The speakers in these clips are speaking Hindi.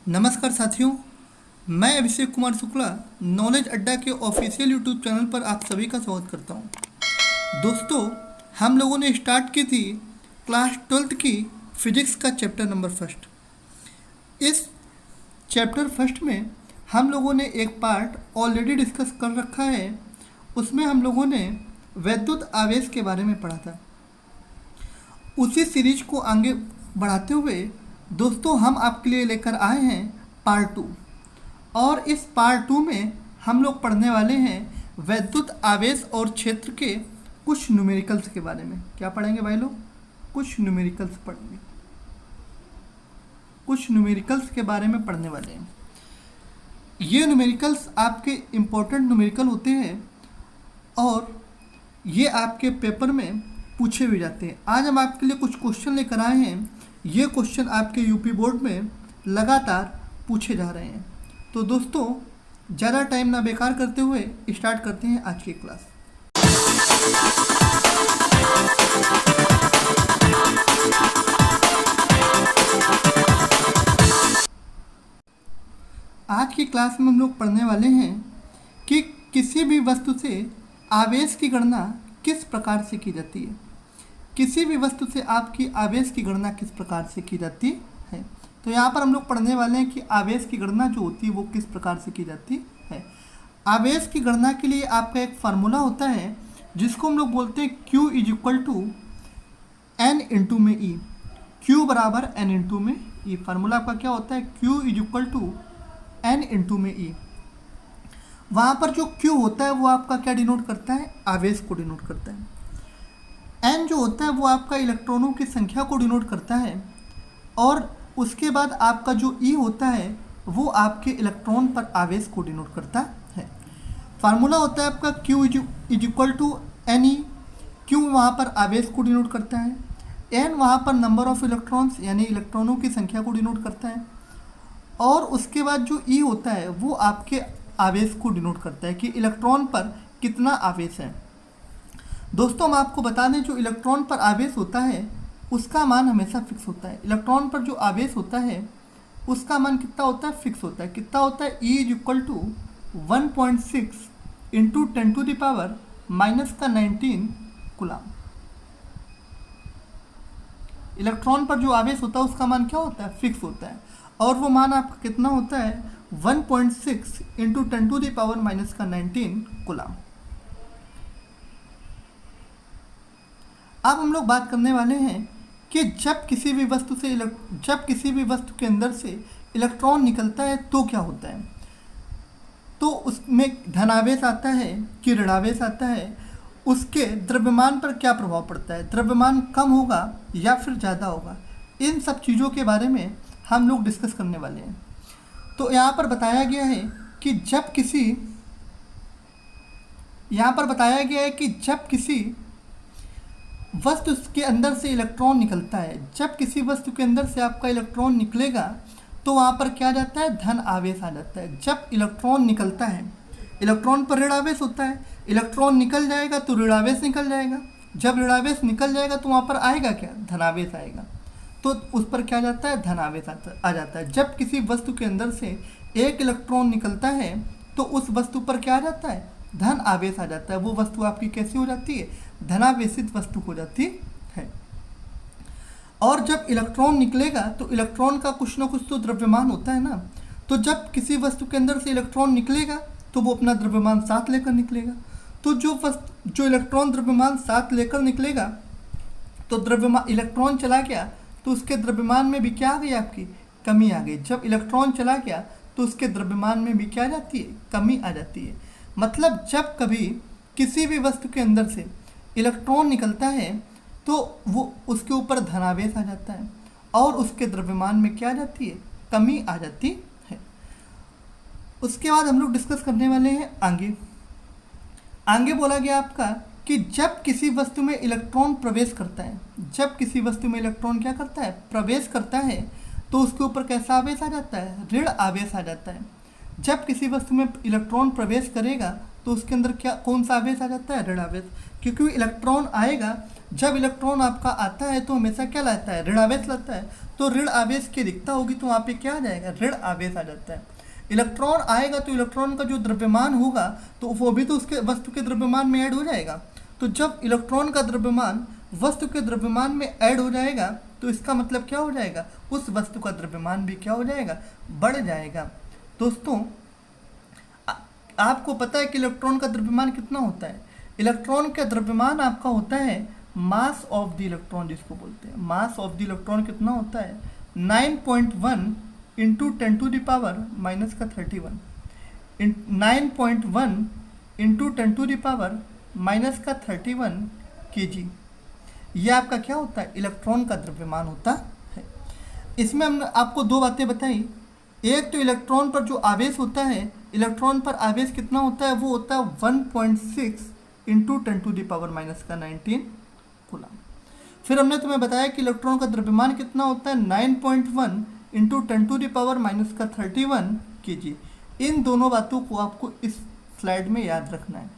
नमस्कार साथियों, मैं अभिषेक कुमार शुक्ला नॉलेज अड्डा के ऑफिशियल यूट्यूब चैनल पर आप सभी का स्वागत करता हूं। दोस्तों, हम लोगों ने स्टार्ट की थी क्लास 12th की फिजिक्स का चैप्टर नंबर फर्स्ट। इस चैप्टर फर्स्ट में हम लोगों ने एक पार्ट ऑलरेडी डिस्कस कर रखा है। उसमें हम लोगों ने वैद्युत आवेश के बारे में पढ़ा था। उसी सीरीज को आगे बढ़ाते हुए दोस्तों हम आपके लिए लेकर आए हैं पार्ट 2। और इस पार्ट 2 में हम लोग पढ़ने वाले हैं वैद्युत आवेश और क्षेत्र के कुछ न्यूमेरिकल्स के बारे में। क्या पढ़ेंगे भाई लोग? कुछ न्यूमेरिकल्स पढ़ेंगे। कुछ न्यूमेरिकल्स के बारे में पढ़ने वाले हैं। ये न्यूमेरिकल्स आपके इम्पोर्टेंट न्यूमेरिकल होते हैं और ये आपके पेपर में पूछे भी जाते हैं। आज हम आपके लिए कुछ क्वेश्चन लेकर आए हैं। ये क्वेश्चन आपके यूपी बोर्ड में लगातार पूछे जा रहे हैं। तो दोस्तों, ज़्यादा टाइम ना बेकार करते हुए स्टार्ट करते हैं आज की क्लास। आज की क्लास में हम लोग पढ़ने वाले हैं कि किसी भी वस्तु से आवेश की गणना किस प्रकार से की जाती है। किसी भी वस्तु से आपकी आवेश की गणना किस प्रकार से की जाती है। तो यहाँ पर हम लोग पढ़ने वाले हैं कि आवेश की गणना जो होती है वो किस प्रकार से की जाती है। आवेश की गणना के लिए आपका एक फार्मूला होता है जिसको हम लोग बोलते हैं Q = N इंटू में E। Q बराबर N इंटू में E। फार्मूला आपका क्या होता है? Q = N इंटू में E। वहाँ पर जो Q होता है वो आपका क्या डिनोट करता है? आवेश को डिनोट करता है। N जो होता है वो आपका इलेक्ट्रॉनों की संख्या को डिनोट करता है और उसके बाद आपका जो E होता है वो आपके इलेक्ट्रॉन पर आवेश को डिनोट करता है। फार्मूला होता है आपका Q = Ne। Q वहाँ पर आवेश को डिनोट करता है। N वहाँ पर नंबर ऑफ इलेक्ट्रॉन्स यानी इलेक्ट्रॉनों की संख्या को डिनोट करता है और उसके बाद जो E होता है वो आपके आवेश को डिनोट करता है कि इलेक्ट्रॉन पर कितना आवेश है। दोस्तों, हम आपको बता दें जो इलेक्ट्रॉन पर आवेश होता है उसका मान हमेशा फिक्स होता है। इलेक्ट्रॉन पर जो आवेश होता है उसका मान कितना होता है? फिक्स होता है। कितना होता है? E = 1.6 into 10⁻⁻⁻19 coulomb. इलेक्ट्रॉन पर जो आवेश होता है उसका मान क्या होता है? फिक्स होता है। और वो मान आपका कितना होता है? 1.6 इंटू 10⁻⁻19 कूलम। अब हम लोग बात करने वाले हैं कि जब किसी भी वस्तु के अंदर से इलेक्ट्रॉन निकलता है तो क्या होता है। तो उसमें धनावेश आता है कि ऋणावेश आता है। उसके द्रव्यमान पर क्या प्रभाव पड़ता है? द्रव्यमान कम होगा या फिर ज़्यादा होगा? इन सब चीज़ों के बारे में हम लोग डिस्कस करने वाले हैं। तो यहाँ पर बताया गया है कि जब किसी वस्तु के अंदर से इलेक्ट्रॉन निकलता है, जब किसी वस्तु के अंदर से आपका इलेक्ट्रॉन निकलेगा तो वहाँ पर क्या जाता है? धन आवेश आ जाता है। जब इलेक्ट्रॉन निकलता है, इलेक्ट्रॉन पर ऋण आवेश होता है। इलेक्ट्रॉन निकल जाएगा तो ऋणावेश निकल जाएगा। जब ऋणावेश निकल जाएगा तो वहाँ पर आएगा क्या? धनावेश आएगा। तो उस पर क्या जाता है? धनावेश आ जाता है। जब किसी वस्तु के अंदर से एक इलेक्ट्रॉन निकलता है तो उस वस्तु पर क्या आ जाता है? धन आवेश आ जाता है। वो वस्तु आपकी कैसी हो जाती है? धनावेशित वस्तु हो जाती है। और जब इलेक्ट्रॉन निकलेगा तो इलेक्ट्रॉन का कुछ ना कुछ तो द्रव्यमान होता है ना। तो जब किसी वस्तु के अंदर से इलेक्ट्रॉन निकलेगा तो वो अपना द्रव्यमान साथ लेकर निकलेगा। तो जो इलेक्ट्रॉन द्रव्यमान साथ लेकर निकलेगा तो इलेक्ट्रॉन चला गया तो उसके द्रव्यमान में भी क्या आ गई? आपकी कमी आ गई। जब इलेक्ट्रॉन चला गया तो उसके द्रव्यमान में भी क्या आ जाती है? कमी आ जाती है। मतलब जब कभी किसी भी वस्तु के अंदर से इलेक्ट्रॉन निकलता है तो वो उसके ऊपर धनावेश आ जाता है और उसके द्रव्यमान में क्या आ जाती है? कमी आ जाती है। उसके बाद हम लोग डिस्कस करने वाले हैं आगे बोला गया आपका कि जब किसी वस्तु में इलेक्ट्रॉन प्रवेश करता है, जब किसी वस्तु में इलेक्ट्रॉन क्या करता है? प्रवेश करता है तो उसके ऊपर कैसा आवेश आ जाता है? ऋण आवेश आ जाता है। जब किसी वस्तु में इलेक्ट्रॉन प्रवेश करेगा तो उसके अंदर कौन सा आवेश आ जाता है? ऋण आवेश। क्योंकि इलेक्ट्रॉन आएगा जब इलेक्ट्रॉन आपका आता है तो हमेशा क्या लाता है, ऋण आवेश लाता है। तो ऋण आवेश की अधिकता होगी तो वहाँ पे क्या आ जाएगा, ऋण आवेश आ जाता है। इलेक्ट्रॉन आएगा तो इलेक्ट्रॉन का जो द्रव्यमान होगा तो वो भी तो उसके वस्तु के द्रव्यमान में ऐड हो जाएगा। तो जब इलेक्ट्रॉन का द्रव्यमान वस्तु के द्रव्यमान में ऐड हो जाएगा तो इसका मतलब क्या हो जाएगा, उस वस्तु का द्रव्यमान भी क्या हो जाएगा, बढ़ जाएगा। दोस्तों आपको पता है कि इलेक्ट्रॉन का द्रव्यमान कितना होता है। इलेक्ट्रॉन का द्रव्यमान आपका होता है मास ऑफ द इलेक्ट्रॉन, जिसको बोलते हैं मास ऑफ द इलेक्ट्रॉन कितना होता है, 9.1 into 10 to the power minus का 31, 9.1 into 10 to the power minus का 31 kg। ये आपका क्या होता है, इलेक्ट्रॉन का द्रव्यमान होता है। इसमें हमने आपको दो बातें बताई। एक तो इलेक्ट्रॉन पर जो आवेश होता है, इलेक्ट्रॉन पर आवेश कितना होता है, वो होता है 1.6 into 10 to the power minus का 19 कूलम। फिर हमने तुम्हें बताया कि इलेक्ट्रॉन का द्रव्यमान कितना होता है, 9.1 into 10 to the power minus का 31 kg। इन दोनों बातों को आपको इस स्लाइड में याद रखना है।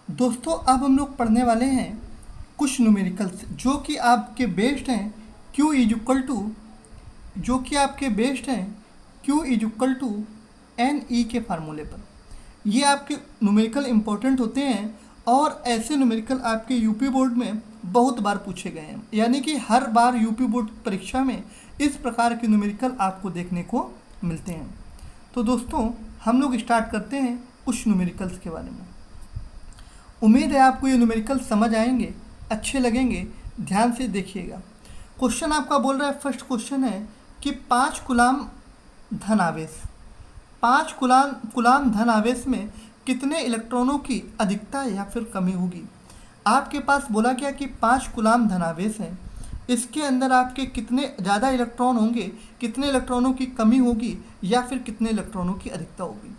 दोस्तों अब हम लोग पढ़ने वाले हैं कुछ न्यूमेरिकल्स जो कि आपके बेस्ड हैं Q इज इक्वल टू, जो कि आपके बेस्ड हैं Q is equal to NE के फार्मूले पर। ये आपके न्यूमेरिकल इम्पोर्टेंट होते हैं और ऐसे न्यूमेरिकल आपके यूपी बोर्ड में बहुत बार पूछे गए हैं, यानी कि हर बार यूपी बोर्ड परीक्षा में इस प्रकार के न्यूमेरिकल आपको देखने को मिलते हैं। तो दोस्तों हम लोग स्टार्ट करते हैं कुछ न्यूमेरिकल्स के बारे में। उम्मीद है आपको ये न्यूमेरिकल समझ आएंगे, अच्छे लगेंगे, ध्यान से देखिएगा। क्वेश्चन आपका बोल रहा है, फर्स्ट क्वेश्चन है कि 5 कूलाम धन आवेश, 5 कूलाम धन आवेश में कितने इलेक्ट्रॉनों की अधिकता या फिर कमी होगी। आपके पास बोला गया कि 5 कूलाम धन आवेश है, इसके अंदर आपके कितने ज़्यादा इलेक्ट्रॉन होंगे, कितने इलेक्ट्रॉनों की कमी होगी या फिर कितने इलेक्ट्रॉनों की अधिकता होगी।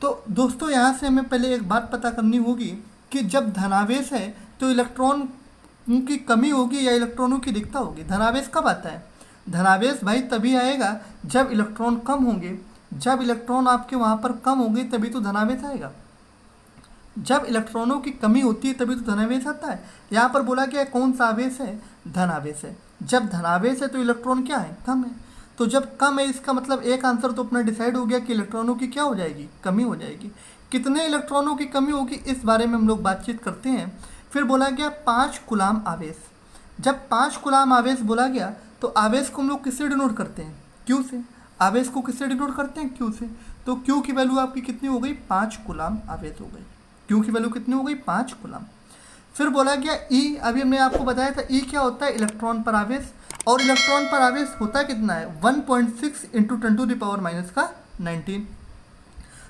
तो दोस्तों यहाँ से हमें पहले एक बात पता करनी होगी कि जब धनावेश है तो इलेक्ट्रॉन की कमी होगी या इलेक्ट्रॉनों की अधिकता होगी। धनावेश कब आता है, धनावेश भाई तभी आएगा जब इलेक्ट्रॉन कम होंगे, जब इलेक्ट्रॉन आपके वहाँ पर कम होंगे तभी तो धनावेश आएगा। जब इलेक्ट्रॉनों की कमी होती है तभी तो धनावेश आता है। यहाँ पर बोला गया कौन सा आवेश है, धनावेश है। जब धनावेश है तो इलेक्ट्रॉन क्या है, कम है। तो जब कम है इसका मतलब एक आंसर तो अपना डिसाइड हो गया कि इलेक्ट्रॉनों की क्या हो जाएगी, कमी हो जाएगी। कितने इलेक्ट्रॉनों की कमी होगी इस बारे में हम लोग बातचीत करते हैं। फिर बोला गया 5 कूलाम आवेश। जब 5 कूलाम आवेश बोला गया तो आवेश को हम लोग किससे डिनोट करते हैं, क्यू से। आवेश को किससे डिनोट करते हैं, क्यू से। तो क्यू की वैल्यू आपकी कितनी हो गई, 5 कूलाम आवेश हो गई। क्यू की वैल्यू कितनी हो गई, 5 कूलाम। फिर बोला गया ई, अभी हमने आपको बताया था ई क्या होता है, इलेक्ट्रॉन पर आवेश। और इलेक्ट्रॉन पर आवेश होता कितना है, 1.6 into 10 to the power minus का 19।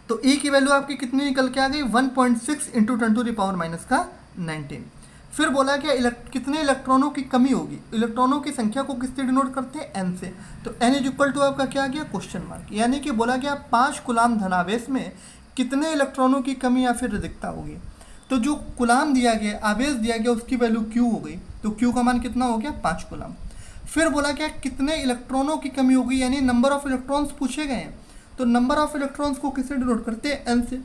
तो ई की वैल्यू आपकी कितनी निकल के आ गई, 1.6 into 10 to the power minus का 19। फिर बोला गया कितने इलेक्ट्रॉनों की कमी होगी। इलेक्ट्रॉनों की संख्या को किससे डिनोट करते हैं, एन से। तो एन इज इक्वल टू आपका क्या आ गया, क्वेश्चन मार्क। यानी कि बोला गया 5 कूलाम धनावेश में कितने इलेक्ट्रॉनों की कमी या फिर अधिकता होगी। तो जो कूलाम दिया गया, आवेश दिया गया, उसकी वैल्यू क्यू हो गई। तो क्यू का मान कितना हो गया, 5 कूलाम। फिर बोला गया कितने इलेक्ट्रॉनों की कमी होगी, यानी नंबर ऑफ इलेक्ट्रॉन्स पूछे गए हैं। तो नंबर ऑफ इलेक्ट्रॉन्स को किससे डिनोट करते हैं, एन से।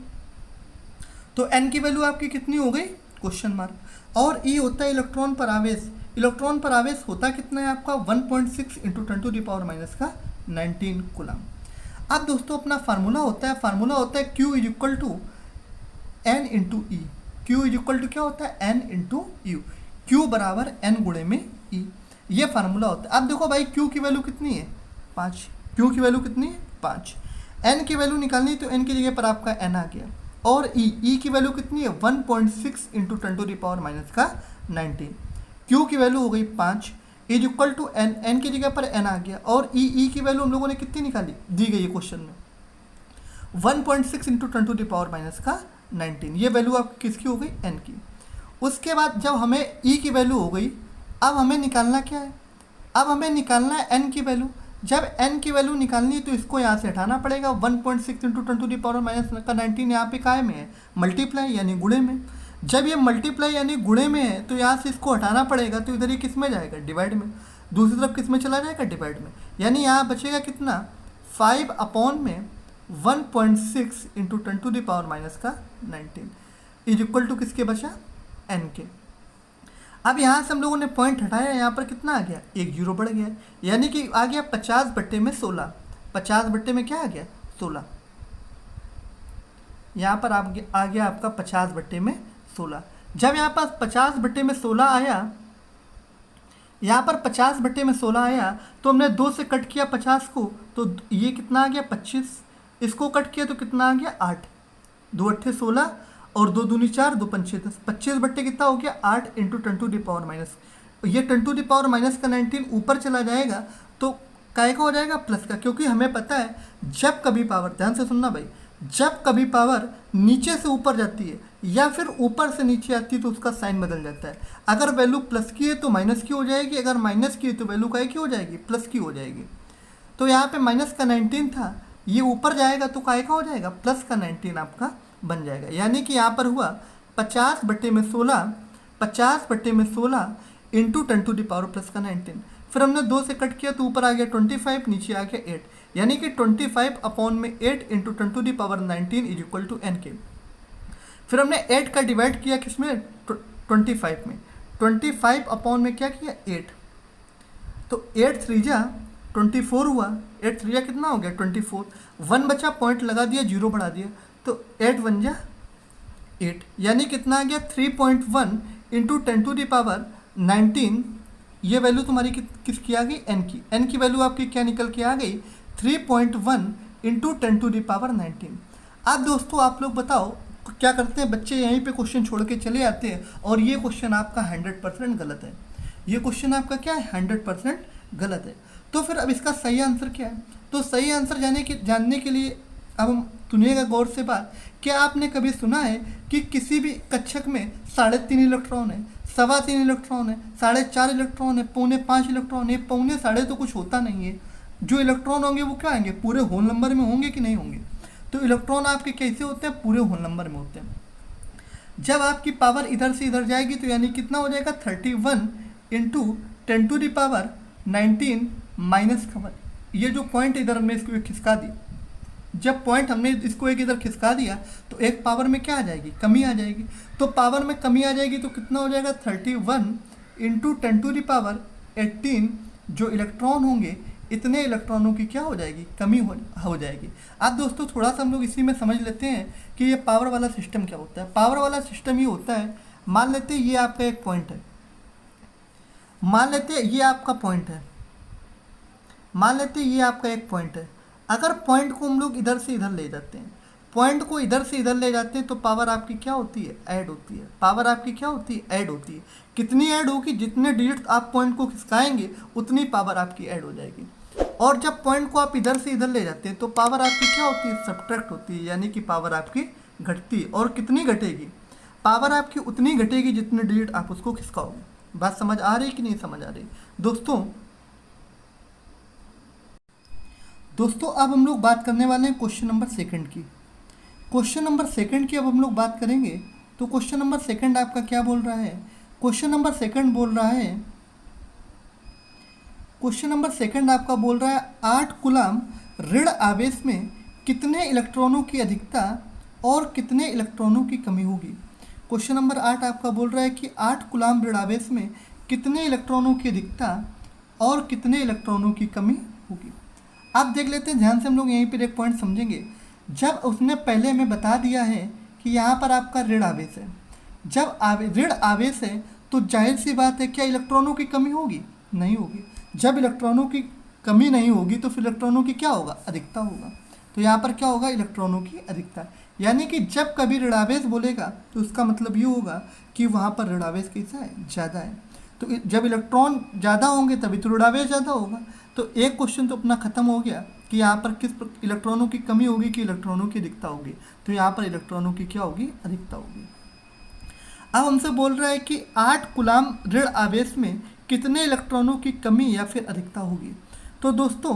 तो एन की वैल्यू आपकी कितनी हो गई, क्वेश्चन मार्क। और ई होता है इलेक्ट्रॉन पर आवेश। इलेक्ट्रॉन पर आवेश होता कितना है आपका, 1.6 into 10 to the power minus का 19 कूलाम। अब दोस्तों अपना फार्मूला होता है Q is equal to N into E. Q is equal to क्या होता है, एन इंटू यू। क्यू बराबर एन गुणे में ई, ये फार्मूला होता है। अब देखो भाई क्यू की वैल्यू कितनी है, 5। क्यू की वैल्यू कितनी है, 5। एन की वैल्यू निकालनी तो एन की जगह पर आपका एन आ गया। और ई की वैल्यू कितनी है, 1.6 into 10 to the power minus का 19। क्यू की वैल्यू हो गई 5 is equal to N, N की जगह पर एन आ गया। और ई की वैल्यू हम लोगों ने कितनी निकाली, दी गई है क्वेश्चन में, 1.6 into 10 to the power minus का 19। ये वैल्यू आपकी किसकी हो गई, एन की। उसके बाद जब हमें ई की वैल्यू हो गई, अब हमें निकालना क्या है, अब हमें निकालना है एन की वैल्यू। जब एन की वैल्यू निकालनी है तो इसको यहाँ से हटाना पड़ेगा। 1.6 into 10 to the power minus का 19 यहाँ पे काय में है, मल्टीप्लाई यानी गुणे में। जब ये मल्टीप्लाई यानी गुणे में है तो यहाँ से इसको हटाना पड़ेगा, तो इधर ये किस में जाएगा, डिवाइड में। दूसरी तरफ किस में चला जाएगा, डिवाइड में। यानी यहाँ बचेगा कितना, 5 अपॉन में 1.6 into 10 to the power minus का 19। इज इक्वल टू किसके बचा, एन के। अब यहाँ से हम लोगों ने पॉइंट हटाया, यहाँ पर कितना आ गया, एक जीरो बढ़ गया, यानी कि आ गया 50/16। 50 में क्या आ गया, 16। यहाँ पर आ गया आपका 50/16। जब यहाँ पर 50/16 आया, यहाँ पर 50/16 आया तो हमने 2 से कट किया 50 को, तो ये कितना आ गया 25। इसको कट किया तो कितना आ गया 8। 2 अट्ठे 16 और 2 दूनी 4, 2 पंचे 10। 25 बट्टे कितना हो गया 8 इंटू 10⁻⁻। ये 10⁻⁻ का 19 ऊपर चला जाएगा तो काय का हो जाएगा, प्लस का, क्योंकि हमें पता है जब कभी पावर, ध्यान से सुनना भाई, जब कभी पावर नीचे से ऊपर जाती है या फिर ऊपर से नीचे आती है तो उसका साइन बदल जाता है। अगर वैल्यू प्लस की है तो माइनस की हो जाएगी, अगर माइनस की है तो वैल्यू काय की हो जाएगी, प्लस की हो जाएगी। तो यहाँ पे माइनस का 19 था, ये ऊपर जाएगा तो काय का हो जाएगा, प्लस का 19 आपका बन जाएगा। यानी कि यहाँ पर हुआ 50/16, 50/16 इंटू 10⁻+ का 19। फिर हमने 2 से कट किया तो ऊपर आ गया 25, नीचे आ गया 8, यानी कि 25/8 into 10⁻19 is equal to N के। फिर हमने 8 का डिवाइड किया किसमें, 25 में। 25 में क्या किया 8, तो 8 3 24 हुआ, 8 3 कितना हो गया 24। 1 बचा, पॉइंट लगा दिया, 0 बढ़ा दिया, तो 8 1 8, यानी कितना आ गया 3.1 इंटू 10⁻19। ये वैल्यू तुम्हारी किसकी आ गई, एन की। एन की वैल्यू आपकी क्या निकल के आ गई, 3.1 इंटू 10⁻19। अब दोस्तों आप लोग बताओ क्या करते हैं बच्चे, यहीं पे क्वेश्चन छोड़ के चले आते हैं और ये क्वेश्चन आपका 100% गलत है। ये क्वेश्चन आपका क्या है, 100% गलत है। तो फिर अब इसका सही आंसर क्या है, तो सही आंसर जानने के लिए अब हम सुनिएगा गौर से बात। क्या आपने कभी सुना है कि किसी भी कक्षक में 3.5 इलेक्ट्रॉन है, 3.25 इलेक्ट्रॉन है, 4.5 इलेक्ट्रॉन है, 4.5 इलेक्ट्रॉन है, 4.5 तो कुछ होता नहीं है। जो इलेक्ट्रॉन होंगे वो क्या आएंगे, पूरे होल नंबर में होंगे कि नहीं होंगे। तो इलेक्ट्रॉन आपके कैसे होते हैं, पूरे होल नंबर में होते हैं। जब आपकी पावर इधर से इधर जाएगी तो यानी कितना हो जाएगा 31 इंटू 10⁻19 माइनस खबर। ये जो पॉइंट इधर हमने इसको एक खिसका दिया, जब पॉइंट हमने इसको एक इधर खिसका दिया तो एक पावर में क्या आ जाएगी, कमी आ जाएगी। तो पावर में कमी आ जाएगी तो कितना हो जाएगा 31 इंटू 10⁻18 जो इलेक्ट्रॉन होंगे इतने इलेक्ट्रॉनों की क्या हो जाएगी, कमी हो जाएगी। अब दोस्तों थोड़ा सा हम लोग इसी में समझ लेते हैं कि ये पावर वाला सिस्टम क्या होता है। पावर वाला सिस्टम ये होता है, मान लेते हैं ये आपका एक पॉइंट है, मान लेते हैं ये आपका पॉइंट है, मान लेते हैं ये आपका एक पॉइंट है। अगर पॉइंट को हम लोग इधर से इधर ले जाते हैं, पॉइंट को इधर से इधर ले जाते हैं तो पावर आपकी क्या होती है, ऐड होती है। पावर आपकी क्या होती है, ऐड होती है। कितनी ऐड होगी, जितने डिजिट आप पॉइंट को खिसकाएंगे उतनी पावर आपकी ऐड हो जाएगी। और जब पॉइंट को आप इधर से इधर ले जाते हैं तो पावर आपकी क्या होती है, सब्ट्रैक्ट होती है, यानी कि पावर आपकी घटती है। और कितनी घटेगी, पावर आपकी उतनी घटेगी जितने डिजिट आप उसको खिसकाओगे। बात समझ आ रही कि नहीं समझ आ रही दोस्तों अब हम लोग बात करने वाले हैं क्वेश्चन नंबर 2 की। क्वेश्चन नंबर 2 की अब हम लोग बात करेंगे तो क्वेश्चन नंबर 2 आपका क्या बोल रहा है, क्वेश्चन नंबर 2 बोल रहा है, क्वेश्चन नंबर 2 आपका बोल रहा है 8 कूलम ऋण आवेश में कितने इलेक्ट्रॉनों की अधिकता और कितने इलेक्ट्रॉनों की कमी होगी। क्वेश्चन नंबर 8 आपका बोल रहा है कि 8 कूलम ऋण आवेश में कितने इलेक्ट्रॉनों की अधिकता और कितने इलेक्ट्रॉनों की कमी होगी। आप देख लेते हैं ध्यान से, हम लोग यहीं पर एक पॉइंट समझेंगे। जब उसने पहले हमें बता दिया है कि यहाँ पर आपका ऋण आवेश है, जब ऋण आवेश है तो जाहिर सी बात है क्या इलेक्ट्रॉनों की कमी होगी, नहीं होगी। जब इलेक्ट्रॉनों की कमी नहीं होगी तो फिर इलेक्ट्रॉनों की क्या होगा, अधिकता होगा। तो यहाँ पर क्या होगा, इलेक्ट्रॉनों की अधिकता। यानी कि जब कभी ऋणावेश बोलेगा तो उसका मतलब ये होगा कि वहाँ पर ऋणावेश कैसा है, ज़्यादा है। तो जब इलेक्ट्रॉन ज़्यादा होंगे तभी तो ऋणावेश ज़्यादा होगा। तो एक क्वेश्चन तो अपना ख़त्म हो गया कि यहाँ पर किस इलेक्ट्रॉनों की कमी होगी कि इलेक्ट्रॉनों की अधिकता होगी। तो यहाँ पर इलेक्ट्रॉनों की क्या होगी, अधिकता होगी। अब हमसे बोल रहा है कि 8 कूलम ऋण आवेश में कितने इलेक्ट्रॉनों की कमी या फिर अधिकता होगी। तो दोस्तों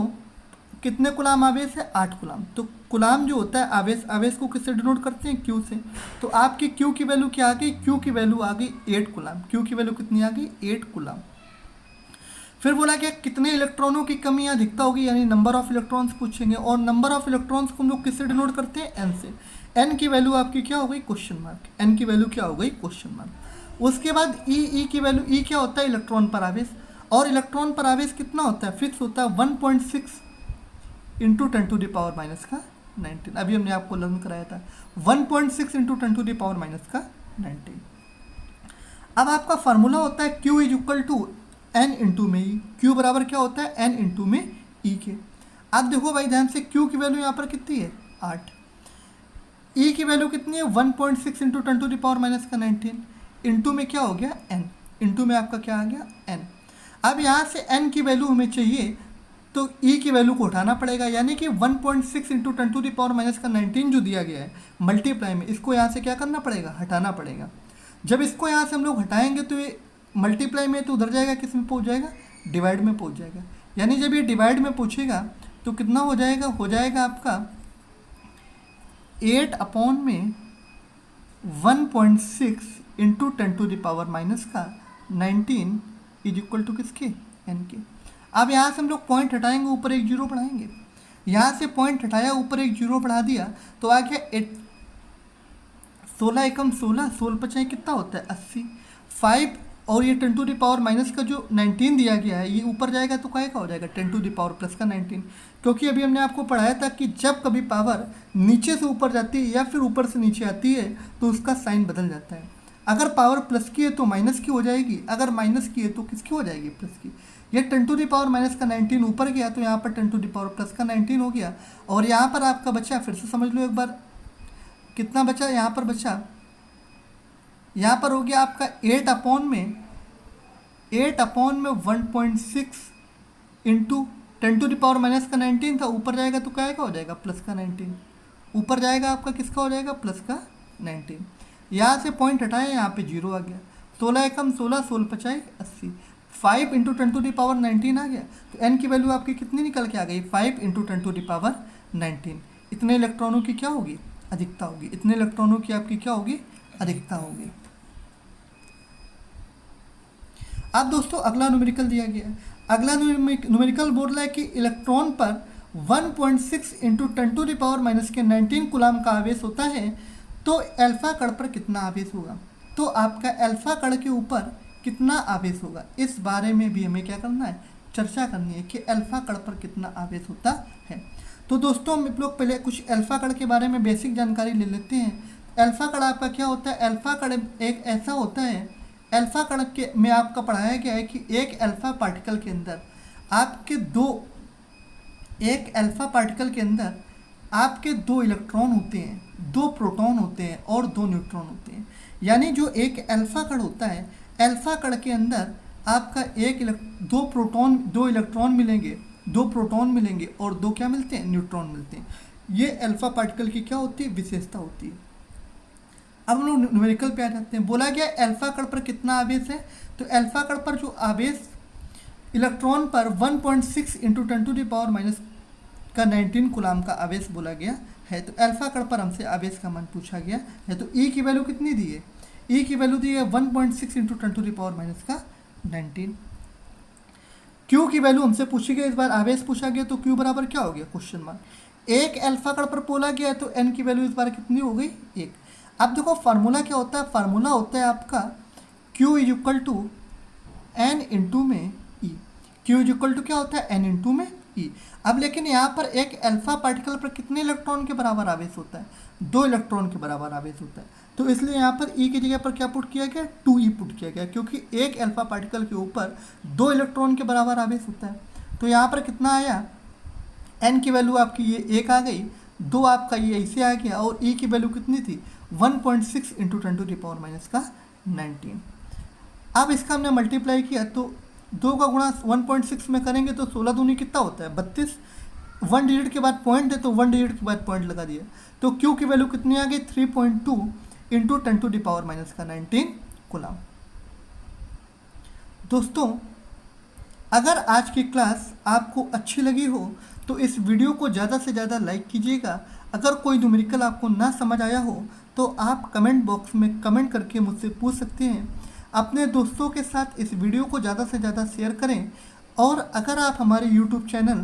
कितने कूलम आवेश है, 8 कूलम। तो कूलम जो होता है आवेश, आवेश को किससे डिनोट करते हैं, क्यू से। तो आपकी क्यू की वैल्यू क्या आ गई, क्यू की वैल्यू आ गई 8 कूलम। क्यू की वैल्यू कितनी आ गई, 8 कूलम। फिर बोला कि कितने इलेक्ट्रॉनों की कमी या अधिकता होगी, यानी नंबर ऑफ इलेक्ट्रॉन्स पूछेंगे। और नंबर ऑफ इलेक्ट्रॉन्स को हम लोग किससे डिनोट करते हैं, एन से। एन की वैल्यू आपकी क्या हो गई, क्वेश्चन मार्क, एन की वैल्यू क्या हो गई, क्वेश्चन मार्क। उसके बाद ई की वैल्यू, ई क्या होता है, इलेक्ट्रॉन पर आवेश, और इलेक्ट्रॉन पर आवेश कितना होता है, फिक्स होता है 1.6 into 10 to the power minus का 19। अभी हमने आपको लर्न कराया था 1.6 into 10 to the power minus का 19। अब आपका फार्मूला होता है Q is equal to N into में ई, क्यू बराबर क्या होता है, एन इंटू में ई के। आप देखो भाई ध्यान से, Q की वैल्यू यहाँ पर कितनी है, 8, ई की वैल्यू कितनी है 1.6 into 10 to the power minus का 19, इंटू में क्या हो गया n, इंटू में आपका क्या आ गया n। अब यहाँ से n की वैल्यू हमें चाहिए तो e की वैल्यू को उठाना पड़ेगा, यानी कि 1.6 into 10 to the power minus का 19 जो दिया गया है मल्टीप्लाई में, इसको यहाँ से क्या करना पड़ेगा, हटाना पड़ेगा। जब इसको यहाँ से हम लोग हटाएंगे तो ये मल्टीप्लाई में तो उधर जाएगा, किस में पहुँच जाएगा, डिवाइड में पहुँच जाएगा। यानी जब ये डिवाइड में पूछेगा तो कितना हो जाएगा, हो जाएगा आपका 8 अपॉन में 1.6 into 10 to the power minus का 19 इज इक्वल टू किसके, एन के। अब यहाँ से हम लोग पॉइंट हटाएंगे, ऊपर एक जीरो बढ़ाएंगे, यहाँ से पॉइंट हटाया, ऊपर एक जीरो बढ़ा दिया तो आ गया 16 एकम 16, 16 पचाए कितना होता है 80, 5 और ये 10 टू द पावर माइनस का जो 19 दिया गया है ये ऊपर जाएगा तो क्या हो जाएगा 10 टू द पावर प्लस का 19, क्योंकि अभी हमने आपको पढ़ाया था कि जब कभी पावर नीचे से ऊपर जाती है या फिर ऊपर से नीचे आती है तो उसका साइन बदल जाता है। अगर पावर प्लस की है तो माइनस की हो जाएगी, अगर माइनस की है तो किसकी हो जाएगी, प्लस की। ये 10 टू द पावर माइनस का 19 ऊपर गया तो यहाँ पर 10 टू द पावर प्लस का 19 हो गया, और यहाँ पर आपका बचा, फिर से समझ लो एक बार कितना बचा, यहाँ पर बचा, यहाँ पर हो गया आपका 8 अपॉन में 1.6 into 10 to the power minus का 19 था, ऊपर जाएगा तो क्या हो जाएगा, प्लस का 19, ऊपर जाएगा आपका किसका हो जाएगा, प्लस का 19। यहाँ से पॉइंट हटाया, यहाँ पे जीरो आ गया, 16 एकम 16, 16 पचाए 80, 5 इंटू 10 टू द पावर 19 आ गया, तो n की वैल्यू आपकी कितनी निकल के आ गई, 5 इंटू 10 टू द पावर 19। इतने इलेक्ट्रॉनों की क्या होगी, अधिकता होगी, इतने इलेक्ट्रॉनों की आपकी क्या होगी, अधिकता होगी। अब दोस्तों अगला न्यूमेरिकल दिया गया है, अगला न्यूमेरिकल बोल रहा है कि इलेक्ट्रॉन पर 1.6 into 10 to the power minus के 19 कूलम का आवेश होता है तो अल्फा कण पर कितना आवेश होगा, तो आपका अल्फा कण के ऊपर कितना आवेश होगा, इस बारे में भी हमें क्या करना है, चर्चा करनी है कि अल्फा कण पर कितना आवेश होता है। तो दोस्तों हम लोग पहले कुछ अल्फा कण के बारे में बेसिक जानकारी ले लेते हैं। अल्फा कण आपका क्या होता है, अल्फा कण एक ऐसा होता है, अल्फा कण के में आपका पढ़ाया गया है कि एक अल्फा पार्टिकल के अंदर आपके एक अल्फा पार्टिकल के अंदर आपके 2 इलेक्ट्रॉन होते हैं, 2 प्रोटॉन होते हैं और 2 न्यूट्रॉन होते हैं। यानी जो एक अल्फा कण होता है, अल्फा कण के अंदर आपका 2 इलेक्ट्रॉन मिलेंगे, 2 प्रोटॉन मिलेंगे और 2 क्या मिलते हैं, न्यूट्रॉन मिलते हैं। ये अल्फा पार्टिकल की क्या होती है, विशेषता होती है। अब हम लोग न्यूमेरिकल पे आ जाते हैं। बोला गया अल्फा कण पर कितना आवेश है, तो अल्फा कण पर जो आवेश इलेक्ट्रॉन पर 1.6 into 10 to the power minus का 19 कूलम का आवेश बोला गया है। तो अल्फा कण पर हमसे आवेश का मान पूछा गया है। तो ई की वैल्यू कितनी दी है, ई की वैल्यू दी है 1.6 into 10 to the power minus का 19। क्यू की वैल्यू हमसे पूछी गई, इस बार आवेश पूछा गया तो क्यू बराबर क्या हो गया, क्वेश्चन मार्क। एक अल्फा कण पर बोला गया है तो एन की वैल्यू इस बार कितनी हो गई, 1। अब देखो फार्मूला क्या होता है, फार्मूला होता है आपका Q is equal to N into में e. Q is equal to क्या होता है, एन इंटू में ई। अब लेकिन यहाँ पर एक अल्फा पार्टिकल पर कितने इलेक्ट्रॉन के बराबर आवेश होता है, 2 इलेक्ट्रॉन के बराबर आवेश होता है। तो इसलिए यहाँ पर ई की जगह पर क्या पुट किया गया, 2e पुट किया गया, क्योंकि एक अल्फा पार्टिकल के ऊपर 2 इलेक्ट्रॉन के बराबर आवेश होता है। तो यहाँ पर कितना आया, एन की वैल्यू आपकी ये 1 आ गई, 2 आपका ये ऐसे आ गया, और ई की वैल्यू कितनी थी 1.6 into 10 to the power minus का 19। अब इसका हमने मल्टीप्लाई किया तो 2 का गुणा 1.6 में करेंगे तो 16 दूनी कितना होता है 32। 1 डिजिट के बाद पॉइंट है तो 1 डिजिट के बाद पॉइंट लगा दिया, तो क्यू की वैल्यू कितनी आ गई 3.2 into 10 to the power minus का 19 कूलम। दोस्तों अगर आज की क्लास आपको अच्छी लगी हो तो इस वीडियो को ज़्यादा से ज़्यादा लाइक कीजिएगा। अगर कोई न्यूमेरिकल आपको ना समझ आया हो तो आप कमेंट बॉक्स में कमेंट करके मुझसे पूछ सकते हैं। अपने दोस्तों के साथ इस वीडियो को ज़्यादा से ज़्यादा शेयर करें, और अगर आप हमारे YouTube चैनल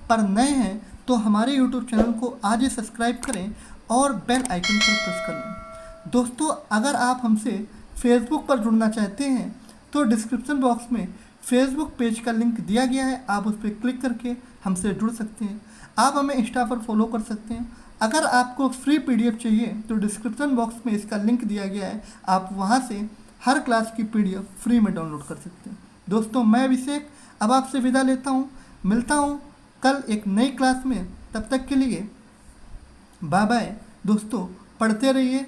पर नए हैं तो हमारे YouTube चैनल को आज ही सब्सक्राइब करें और बेल आइकन पर प्रेस कर लें। दोस्तों, अगर आप हमसे फेसबुक पर जुड़ना चाहते हैं तो डिस्क्रिप्शन बॉक्स में फेसबुक पेज का लिंक दिया गया है, आप उस पर क्लिक करके हमसे जुड़ सकते हैं। आप हमें इंस्टा पर फॉलो कर सकते हैं। अगर आपको फ्री पीडीएफ चाहिए तो डिस्क्रिप्शन बॉक्स में इसका लिंक दिया गया है, आप वहां से हर क्लास की पीडीएफ फ्री में डाउनलोड कर सकते हैं। दोस्तों, मैं अभिषेक अब आपसे विदा लेता हूँ, मिलता हूँ कल एक नई क्लास में। तब तक के लिए बाय बाय। दोस्तों, पढ़ते रहिए,